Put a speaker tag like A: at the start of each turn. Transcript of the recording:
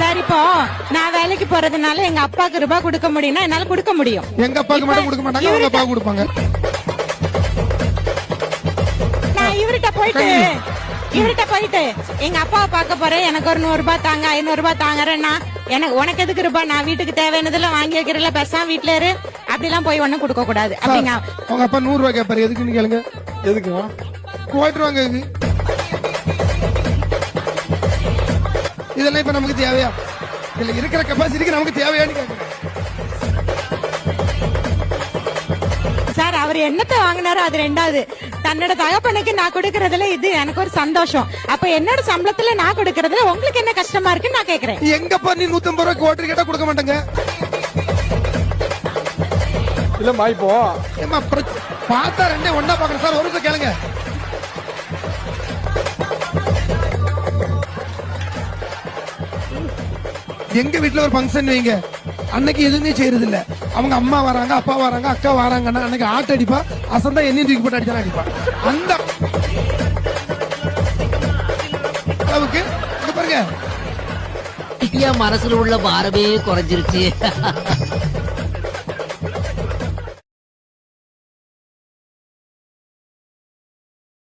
A: Sir இப்போ நான் வேலைக்கு போறதுனால எங்க அப்பாக்கு ரூபாய் கொடுக்க முடியும்னா என்னால கொடுக்க முடியும்.
B: எங்க அப்பாவுக்கு மட்டும் கொடுக்க மாட்டாங்க, அவங்க அப்பாவுக்கு கொடுப்பாங்க.
A: நான் இவர்கிட்ட போயிட்டு எங்க அப்பாவை பார்க்க போறேன், எனக்கு ஒரு 100 ரூபாய் தாங்க 500 ரூபாய் தாங்கறேன்னா எனக்கு உனக்கு எதுக்கு ரூபாய், நான் வீட்டுக்கு தேவையானதெல்லாம் வாங்கி வைக்கிறேன், பேசாம வீட்டுல இரு அப்படிலாம் போய் ஒண்ணும் கொடுக்க கூடாது அப்படிங்க.
B: அவங்க அப்பா 100 ரூபாய் கேட்பாரு, எதுக்குன்னு கேளுங்க. எதுக்குமா போயிட்டு வாங்க. இதெல்லாம் இப்ப நமக்கு தேவையா? இல்ல இருக்கிற கெப்பாசிட்டிக்கு நமக்கு தேவையான்னு கேட்கிறேன்.
A: சார் அவர் என்னத்தை வாங்கினாரோ அது ரெண்டாவது, தன்னோட தகப்பனுக்கு நான் கொடுக்கறதுல இது எனக்கு ஒரு சந்தோஷம். அப்ப என்னோட சம்பளத்துல நான் கொடுக்கறதுல உங்களுக்கு என்ன கஷ்டமா இருக்குன்னு நான் கேக்குறேன்.
B: எங்கப்பா நீ 150 ரூபாய்க்கு ஓட்டர் கேட்டா கொடுக்க மாட்டேங்க. இல்லம்மா இப்போ பார்த்தா ரெண்டே ஒன்னா பாக்குறேன் சார். ஒரு நிமிஷம் கேளுங்க. எங்க வீட்டுல ஒரு ஃபங்க்ஷன் வைங்க, அன்னைக்கு எதுவுமே செய்யறது இல்ல. அவங்க அம்மா வராங்க, அப்பா வராங்க, அக்கா வராங்கன்னா அன்னைக்கு ஆட்ட அடிப்பா, அசந்தா என்னையும் தூக்கி போட்டு அடிச்சா அடிப்பா. அந்த அளவுக்கு பாருங்க
C: மனசுல உள்ள பாரமே குறைஞ்சிருச்சு.